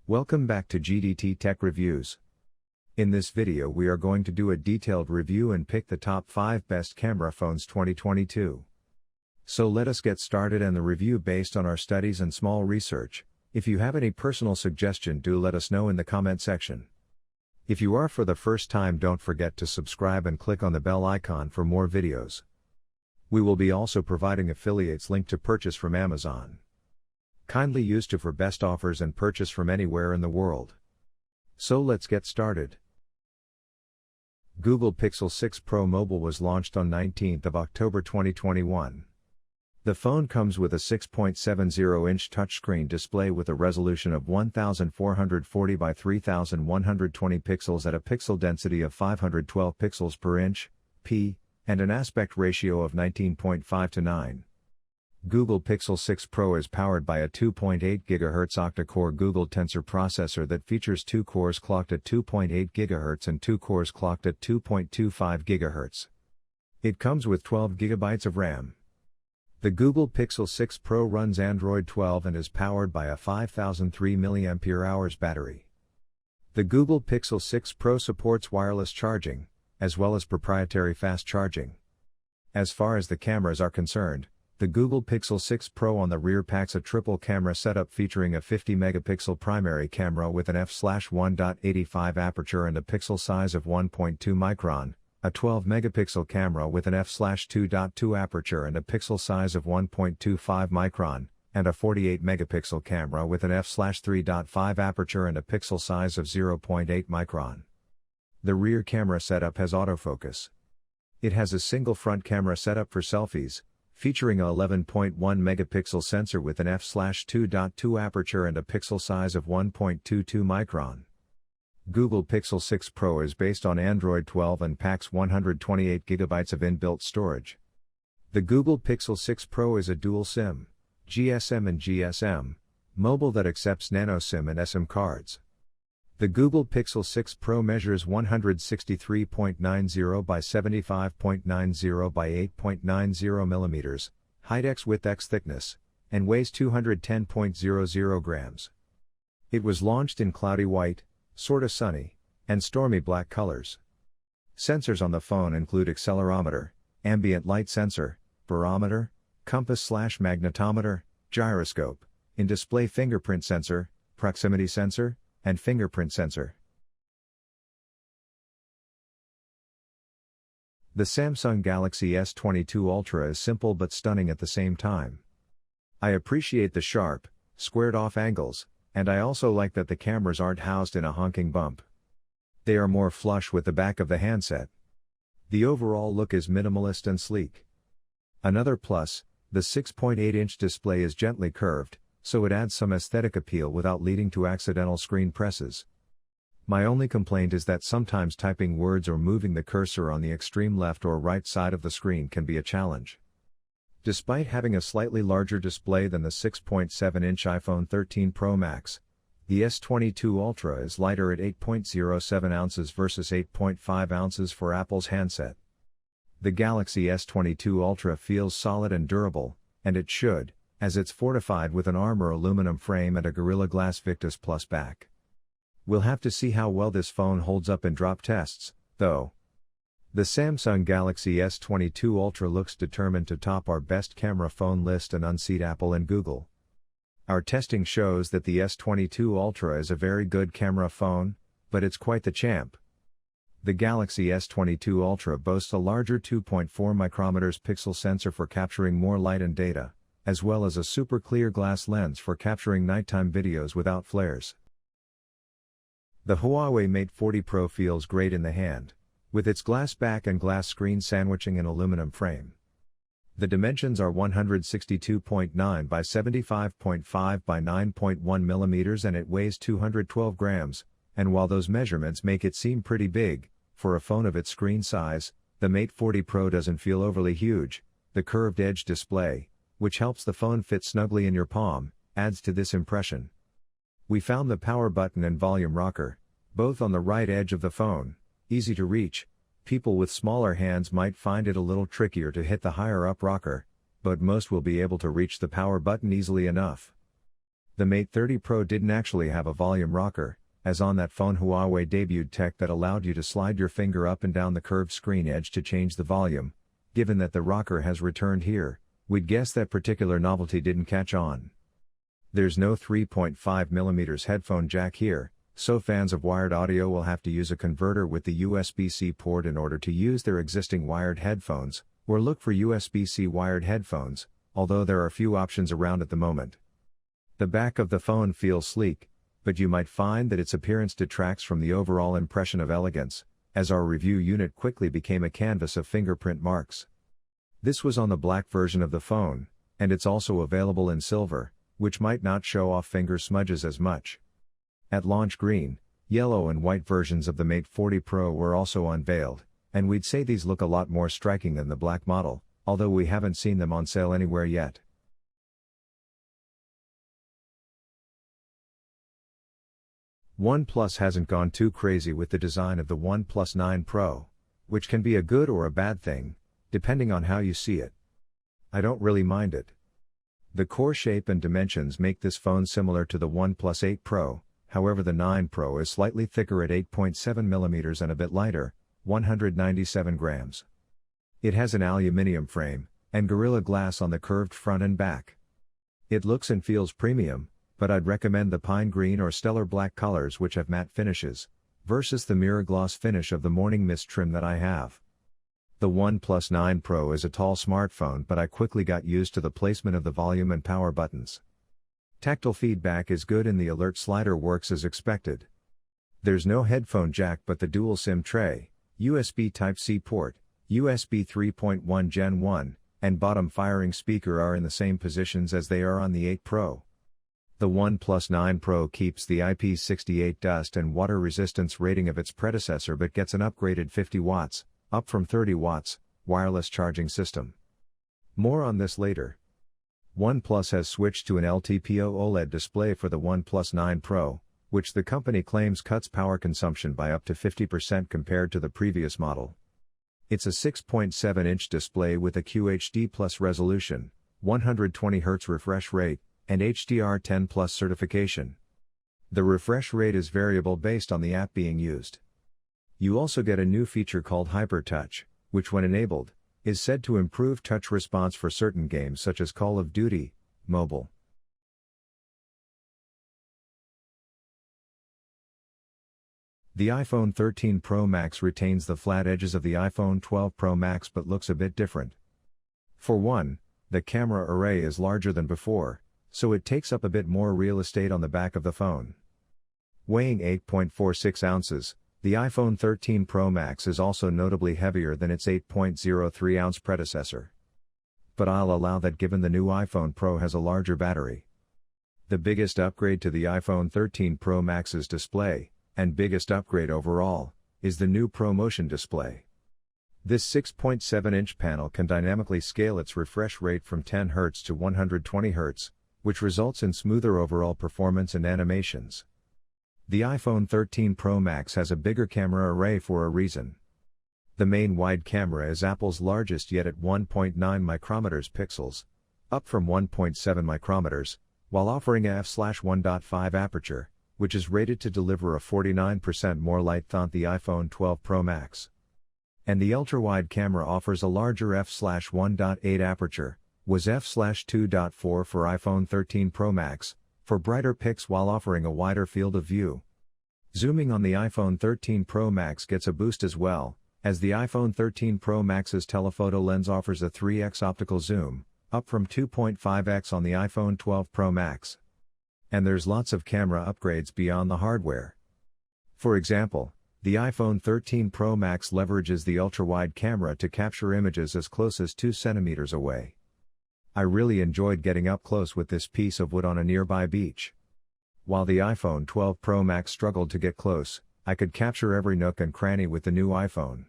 Welcome back to GDT Tech Reviews. In this video we are going to do a detailed review and pick the top 5 best camera phones 2022. So let us get started and the review based on our studies and small research. If you have any personal suggestion, do let us know in the comment section. If you are for the first time, don't forget to subscribe and click on the bell icon for more videos. We will be also providing affiliates link to purchase from Amazon. Kindly use to for best offers and purchase from anywhere in the world. So let's get started. Google Pixel 6 Pro Mobile was launched on 19th of October 2021. The phone comes with a 6.70-inch touchscreen display with a resolution of 1440 by 3120 pixels at a pixel density of 512 pixels per inch, p, and an aspect ratio of 19.5 to 9. Google Pixel 6 Pro is powered by a 2.8 GHz octa-core Google Tensor processor that features 2 cores clocked at 2.8 GHz and 2 cores clocked at 2.25 GHz. It comes with 12 GB of RAM. The Google Pixel 6 Pro runs Android 12 and is powered by a 5003 mAh battery. The Google Pixel 6 Pro supports wireless charging, as well as proprietary fast charging. As far as the cameras are concerned, the Google Pixel 6 Pro on the rear packs a triple camera setup featuring a 50-megapixel primary camera with an f/1.85 aperture and a pixel size of 1.2 micron, a 12-megapixel camera with an f/2.2 aperture and a pixel size of 1.25 micron, and a 48-megapixel camera with an f/3.5 aperture and a pixel size of 0.8 micron. The rear camera setup has autofocus. It has a single front camera setup for selfies, featuring a 11.1 megapixel sensor with an f/2.2 aperture and a pixel size of 1.22 micron. Google Pixel 6 Pro is based on Android 12 and packs 128 GB of inbuilt storage. The Google Pixel 6 Pro is a dual SIM, GSM and GSM, mobile that accepts nano SIM and eSIM cards. The Google Pixel 6 Pro measures 163.90 by 75.90 by 8.90 mm, height x width x thickness, and weighs 210.00 grams. It was launched in cloudy white, sorta sunny, and stormy black colors. Sensors on the phone include accelerometer, ambient light sensor, barometer, compass/magnetometer, gyroscope, in-display fingerprint sensor, proximity sensor, and fingerprint sensor. The Samsung Galaxy S22 Ultra is simple but stunning at the same time. I appreciate the sharp, squared-off angles, and I also like that the cameras aren't housed in a honking bump. They are more flush with the back of the handset. The overall look is minimalist and sleek. Another plus, the 6.8-inch display is gently curved, so it adds some aesthetic appeal without leading to accidental screen presses. My only complaint is that sometimes typing words or moving the cursor on the extreme left or right side of the screen can be a challenge. Despite having a slightly larger display than the 6.7-inch iPhone 13 Pro Max, the S22 Ultra is lighter at 8.07 ounces versus 8.5 ounces for Apple's handset. The Galaxy S22 Ultra feels solid and durable, and it should, as it's fortified with an Armor aluminum frame and a Gorilla Glass Victus Plus back. We'll have to see how well this phone holds up in drop tests, though. The Samsung Galaxy S22 Ultra looks determined to top our best camera phone list and unseat Apple and Google. Our testing shows that the S22 Ultra is a very good camera phone, but it's quite the champ. The Galaxy S22 Ultra boasts a larger 2.4 micrometers pixel sensor for capturing more light and data, as well as a super clear glass lens for capturing nighttime videos without flares. The Huawei Mate 40 Pro feels great in the hand, with its glass back and glass screen sandwiching an aluminum frame. The dimensions are 162.9 by 75.5 by 9.1 mm and it weighs 212 grams, and while those measurements make it seem pretty big, for a phone of its screen size, the Mate 40 Pro doesn't feel overly huge. The curved edge display, which helps the phone fit snugly in your palm, adds to this impression. We found the power button and volume rocker, both on the right edge of the phone, easy to reach. People with smaller hands might find it a little trickier to hit the higher up rocker, but most will be able to reach the power button easily enough. The Mate 30 Pro didn't actually have a volume rocker, as on that phone Huawei debuted tech that allowed you to slide your finger up and down the curved screen edge to change the volume. Given that the rocker has returned here, we'd guess that particular novelty didn't catch on. There's no 3.5mm headphone jack here, so fans of wired audio will have to use a converter with the USB-C port in order to use their existing wired headphones, or look for USB-C wired headphones, although there are few options around at the moment. The back of the phone feels sleek, but you might find that its appearance detracts from the overall impression of elegance, as our review unit quickly became a canvas of fingerprint marks. This was on the black version of the phone, and it's also available in silver, which might not show off finger smudges as much. At launch, green, yellow and white versions of the Mate 40 Pro were also unveiled, and we'd say these look a lot more striking than the black model, although we haven't seen them on sale anywhere yet. OnePlus hasn't gone too crazy with the design of the OnePlus 9 Pro, which can be a good or a bad thing, depending on how you see it. I don't really mind it. The core shape and dimensions make this phone similar to the OnePlus 8 Pro, however the 9 Pro is slightly thicker at 8.7mm and a bit lighter, 197 grams. It has an aluminum frame, and Gorilla Glass on the curved front and back. It looks and feels premium, but I'd recommend the pine green or stellar black colors which have matte finishes, versus the mirror gloss finish of the Morning Mist trim that I have. The OnePlus 9 Pro is a tall smartphone, but I quickly got used to the placement of the volume and power buttons. Tactile feedback is good and the alert slider works as expected. There's no headphone jack but the dual SIM tray, USB Type-C port, USB 3.1 Gen 1, and bottom firing speaker are in the same positions as they are on the 8 Pro. The OnePlus 9 Pro keeps the IP68 dust and water resistance rating of its predecessor but gets an upgraded 50 watts, up from 30 watts, wireless charging system. More on this later. OnePlus has switched to an LTPO OLED display for the OnePlus 9 Pro, which the company claims cuts power consumption by up to 50% compared to the previous model. It's a 6.7-inch display with a QHD Plus resolution, 120Hz refresh rate, and HDR10 Plus certification. The refresh rate is variable based on the app being used. You also get a new feature called Hyper Touch, which when enabled, is said to improve touch response for certain games such as Call of Duty Mobile. The iPhone 13 Pro Max retains the flat edges of the iPhone 12 Pro Max but looks a bit different. For one, the camera array is larger than before, so it takes up a bit more real estate on the back of the phone. Weighing 8.46 ounces, the iPhone 13 Pro Max is also notably heavier than its 8.03-ounce predecessor. But I'll allow that given the new iPhone Pro has a larger battery. The biggest upgrade to the iPhone 13 Pro Max's display, and biggest upgrade overall, is the new ProMotion display. This 6.7-inch panel can dynamically scale its refresh rate from 10 Hz to 120 Hz, which results in smoother overall performance and animations. The iPhone 13 Pro Max has a bigger camera array for a reason. The main wide camera is Apple's largest yet at 1.9 micrometers pixels, up from 1.7 micrometers, while offering a f/1.5 aperture, which is rated to deliver a 49% more light than the iPhone 12 Pro Max. And the ultra-wide camera offers a larger f/1.8 aperture, was f/2.4 for iPhone 13 Pro Max, for brighter pics while offering a wider field of view. Zooming on the iPhone 13 Pro Max gets a boost as well, as the iPhone 13 Pro Max's telephoto lens offers a 3x optical zoom, up from 2.5x on the iPhone 12 Pro Max. And there's lots of camera upgrades beyond the hardware. For example, the iPhone 13 Pro Max leverages the ultra-wide camera to capture images as close as 2 centimeters away. I really enjoyed getting up close with this piece of wood on a nearby beach. While the iPhone 12 Pro Max struggled to get close, I could capture every nook and cranny with the new iPhone.